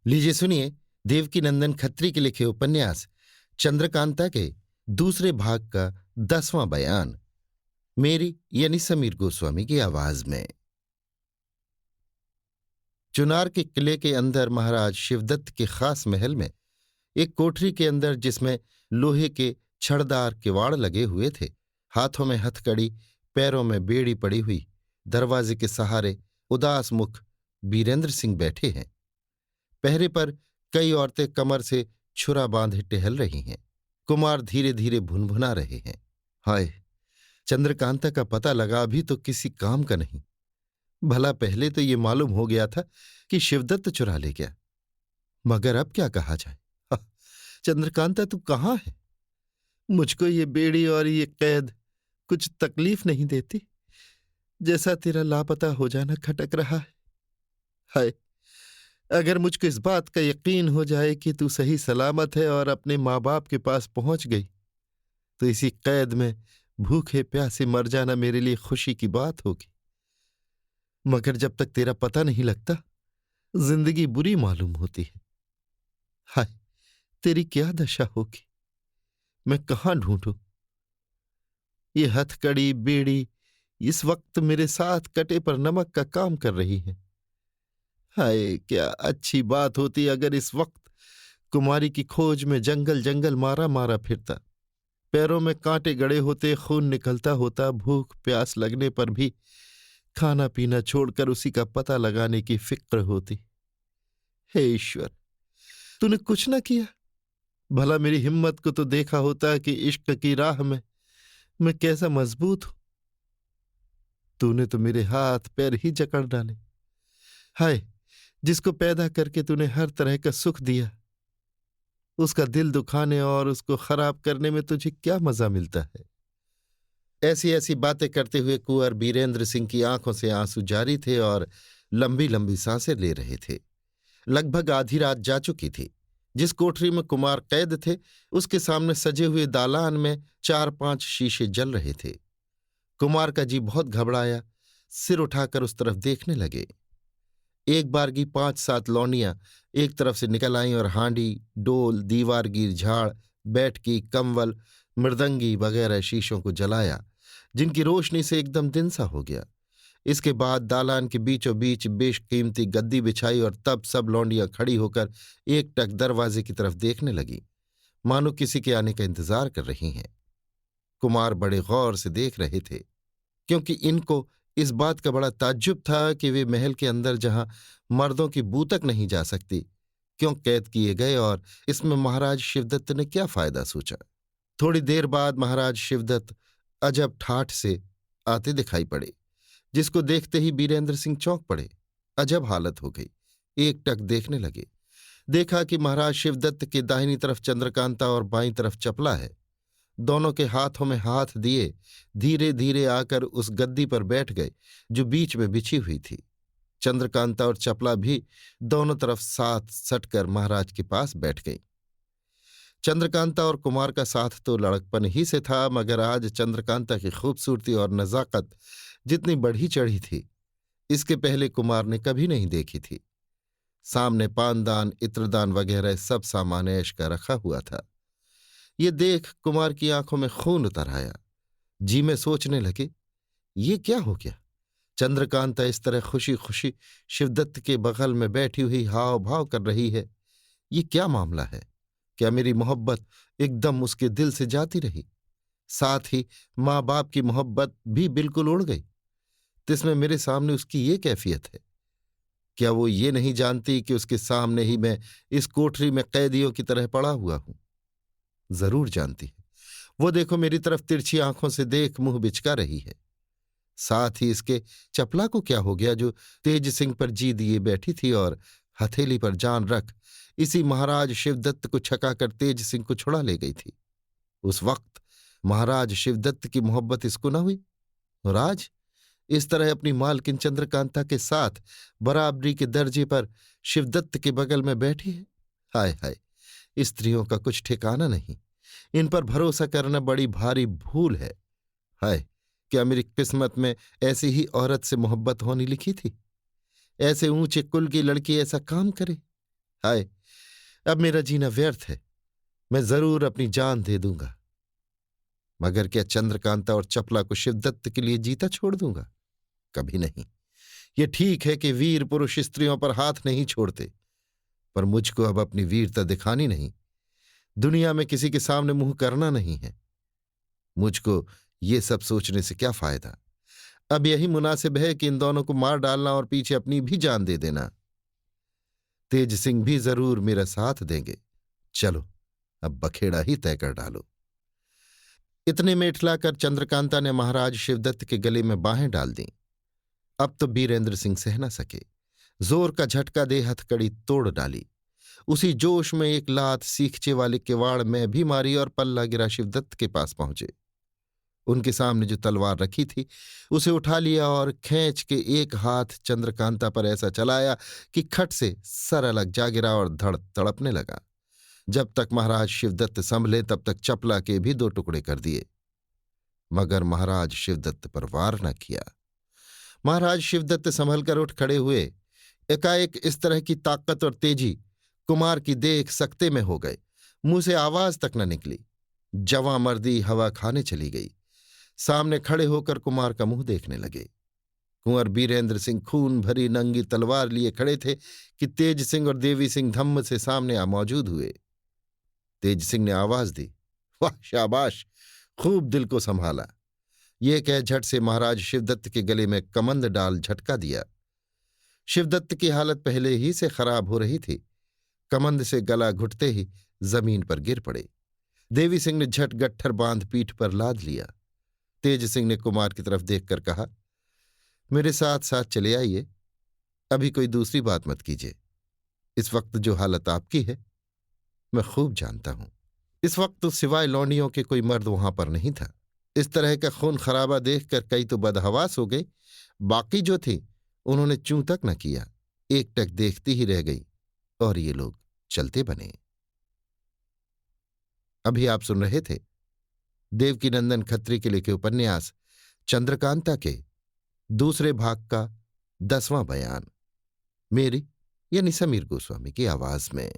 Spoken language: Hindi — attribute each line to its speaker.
Speaker 1: लीजिए सुनिए, देवकीनंदन खत्री के लिखे उपन्यास चंद्रकांता के दूसरे भाग का 10वां बयान मेरी यानी समीर गोस्वामी की आवाज में। चुनार के किले के अंदर महाराज शिवदत्त के खास महल में एक कोठरी के अंदर, जिसमें लोहे के छड़दार किवाड़ लगे हुए थे, हाथों में हथकड़ी, पैरों में बेड़ी पड़ी हुई, दरवाजे के सहारे उदास मुख बीरेंद्र सिंह बैठे हैं। पहरे पर कई औरतें कमर से छुरा बांधे टहल रही हैं। कुमार धीरे धीरे भुनभुना रहे हैं, हाय, चंद्रकांता का पता लगा भी तो किसी काम का नहीं। भला पहले तो ये मालूम हो गया था कि शिवदत्त चुरा ले गया, मगर अब क्या कहा जाए। हा, चंद्रकांता तू कहाँ है? मुझको ये बेड़ी और ये कैद कुछ तकलीफ नहीं देती, जैसा तेरा लापता हो जाना खटक रहा है। हाय, अगर मुझको इस बात का यकीन हो जाए कि तू सही सलामत है और अपने माँ बाप के पास पहुंच गई, तो इसी कैद में भूखे प्यासे मर जाना मेरे लिए खुशी की बात होगी। मगर जब तक तेरा पता नहीं लगता, जिंदगी बुरी मालूम होती है। हाय, तेरी क्या दशा होगी, मैं कहाँ ढूंढूं? ये हथकड़ी बेड़ी इस वक्त मेरे साथ कटे पर नमक का काम कर रही है। हाय, क्या अच्छी बात होती अगर इस वक्त कुमारी की खोज में जंगल जंगल मारा मारा फिरता, पैरों में कांटे गड़े होते, खून निकलता होता, भूख प्यास लगने पर भी खाना पीना छोड़कर उसी का पता लगाने की फिक्र होती। हे ईश्वर, तूने कुछ न किया। भला मेरी हिम्मत को तो देखा होता कि इश्क की राह में मैं कैसा मजबूत हूं। तूने तो मेरे हाथ पैर ही जकड़ डाले। हाय, जिसको पैदा करके तूने हर तरह का सुख दिया, उसका दिल दुखाने और उसको खराब करने में तुझे क्या मजा मिलता है? ऐसी ऐसी बातें करते हुए कुंवर बीरेंद्र सिंह की आंखों से आंसू जारी थे और लंबी लंबी सांसें ले रहे थे। लगभग आधी रात जा चुकी थी। जिस कोठरी में कुमार कैद थे, उसके सामने सजे हुए दालान में 4-5 शीशे जल रहे थे। कुमार का जी बहुत घबराया, सिर उठाकर उस तरफ देखने लगे। एक बारगी 5-7 लौंडियां एक तरफ से निकल आईं और हांडी, डोल, दीवारगीर, झाड़, बैठकी, कंवल, मृदंगी वगैरह शीशों को जलाया, जिनकी रोशनी से एकदम दिन सा हो गया। इसके बाद दालान के बीचों बीच बेशकीमती गद्दी बिछाई और तब सब लौंडियां खड़ी होकर एकटक दरवाजे की तरफ देखने लगी, मानो किसी के आने का इंतजार कर रही हैं। कुमार बड़े गौर से देख रहे थे, क्योंकि इनको इस बात का बड़ा ताज्जुब था कि वे महल के अंदर, जहां मर्दों की बू तक नहीं जा सकती, क्यों कैद किए गए और इसमें महाराज शिवदत्त ने क्या फायदा सोचा। थोड़ी देर बाद महाराज शिवदत्त अजब ठाठ से आते दिखाई पड़े, जिसको देखते ही बीरेंद्र सिंह चौंक पड़े। अजब हालत हो गई। एकटक देखने लगे। देखा कि महाराज शिवदत्त के दाहिनी तरफ चंद्रकांता और बाईं तरफ चपला है। दोनों के हाथों में हाथ दिए धीरे धीरे आकर उस गद्दी पर बैठ गए जो बीच में बिछी हुई थी। चंद्रकांता और चपला भी दोनों तरफ साथ सटकर महाराज के पास बैठ गई। चंद्रकांता और कुमार का साथ तो लड़कपन ही से था, मगर आज चंद्रकांता की खूबसूरती और नजाकत जितनी बढ़ी चढ़ी थी, इसके पहले कुमार ने कभी नहीं देखी थी। सामने पानदान, इत्रदान वगैरह सब सामान ऐश का रखा हुआ था। ये देख कुमार की आंखों में खून उतर आया। जी में सोचने लगे, ये क्या हो गया? चंद्रकांता इस तरह खुशी खुशी शिवदत्त के बगल में बैठी हुई हाव भाव कर रही है, ये क्या मामला है? क्या मेरी मोहब्बत एकदम उसके दिल से जाती रही? साथ ही माँ बाप की मोहब्बत भी बिल्कुल उड़ गई? तिसमें मेरे सामने उसकी ये कैफियत है। क्या वो ये नहीं जानती कि उसके सामने ही मैं इस कोठरी में कैदियों की तरह पड़ा हुआ हूं? जरूर जानती है। वो देखो, मेरी तरफ तिरछी आंखों से देख मुंह बिचका रही है। साथ ही इसके चपला को क्या हो गया, जो तेज सिंह पर जी दिए बैठी थी और हथेली पर जान रख इसी महाराज शिवदत्त को छकाकर तेज सिंह को छुड़ा ले गई थी। उस वक्त महाराज शिवदत्त की मोहब्बत इसको न हुई, और आज इस तरह अपनी मालकिन चंद्रकांता के साथ बराबरी के दर्जे पर शिवदत्त के बगल में बैठी है। हाय हाय, स्त्रियों का कुछ ठिकाना नहीं। इन पर भरोसा करना बड़ी भारी भूल है। हाय, क्या मेरी किस्मत में ऐसी ही औरत से मोहब्बत होनी लिखी थी? ऐसे ऊंचे कुल की लड़की ऐसा काम करे? हाय, अब मेरा जीना व्यर्थ है। मैं जरूर अपनी जान दे दूंगा, मगर क्या चंद्रकांता और चपला को शिवदत्त के लिए जीता छोड़ दूंगा? कभी नहीं। ये ठीक है कि वीर पुरुष स्त्रियों पर हाथ नहीं छोड़ते, पर मुझको अब अपनी वीरता दिखानी नहीं, दुनिया में किसी के सामने मुंह करना नहीं है। मुझको ये सब सोचने से क्या फायदा? अब यही मुनासिब है कि इन दोनों को मार डालना और पीछे अपनी भी जान दे देना। तेज सिंह भी जरूर मेरा साथ देंगे। चलो, अब बखेड़ा ही तय कर डालो। इतने में इठलाकर चंद्रकांता ने महाराज शिवदत्त के गले में बाहें डाल दी। अब तो बीरेंद्र सिंह सह न सके, जोर का झटका दे हथकड़ी तोड़ डाली। उसी जोश में एक लात सीखचे वाले किवाड़ में भी मारी और पल्ला गिरा शिवदत्त के पास पहुंचे। उनके सामने जो तलवार रखी थी उसे उठा लिया और खींच के एक हाथ चंद्रकांता पर ऐसा चलाया कि खट से सर अलग जा गिरा और धड़ तड़पने लगा। जब तक महाराज शिवदत्त संभले तब तक चपला के भी 2 टुकड़े कर दिए, मगर महाराज शिवदत्त पर वार न किया। महाराज शिवदत्त संभल कर उठ खड़े हुए। एकाएक इस तरह की ताकत और तेजी कुमार की देख सकते में हो गए, मुंह से आवाज तक न निकली। जवां मर्दी हवा खाने चली गई। सामने खड़े होकर कुमार का मुंह देखने लगे। कुंवर बीरेंद्र सिंह खून भरी नंगी तलवार लिए खड़े थे कि तेज सिंह और देवी सिंह धम्म से सामने आ मौजूद हुए। तेज सिंह ने आवाज दी, वाह शाबाश, खूब दिल को संभाला। ये कह झट से महाराज शिवदत्त के गले में कमंद डाल झटका दिया। शिवदत्त की हालत पहले ही से खराब हो रही थी। कमंद से गला घुटते ही जमीन पर गिर पड़े। देवी सिंह ने झट गट्ठर बांध पीठ पर लाद लिया। तेज सिंह ने कुमार की तरफ देखकर कहा, मेरे साथ साथ चले आइए, अभी कोई दूसरी बात मत कीजिए। इस वक्त जो हालत आपकी है मैं खूब जानता हूं। इस वक्त तो सिवाय लौंडियों के कोई मर्द वहां पर नहीं था। इस तरह का खून खराबा देखकर कई तो बदहवास हो गई, बाकी जो थी उन्होंने चूं तक न किया, एकटक देखती ही रह गई और ये लोग चलते बने। अभी आप सुन रहे थे देवकीनंदन खत्री के लिखे उपन्यास चंद्रकांता के दूसरे भाग का 10वां बयान, मेरी यानी समीर गोस्वामी की आवाज में।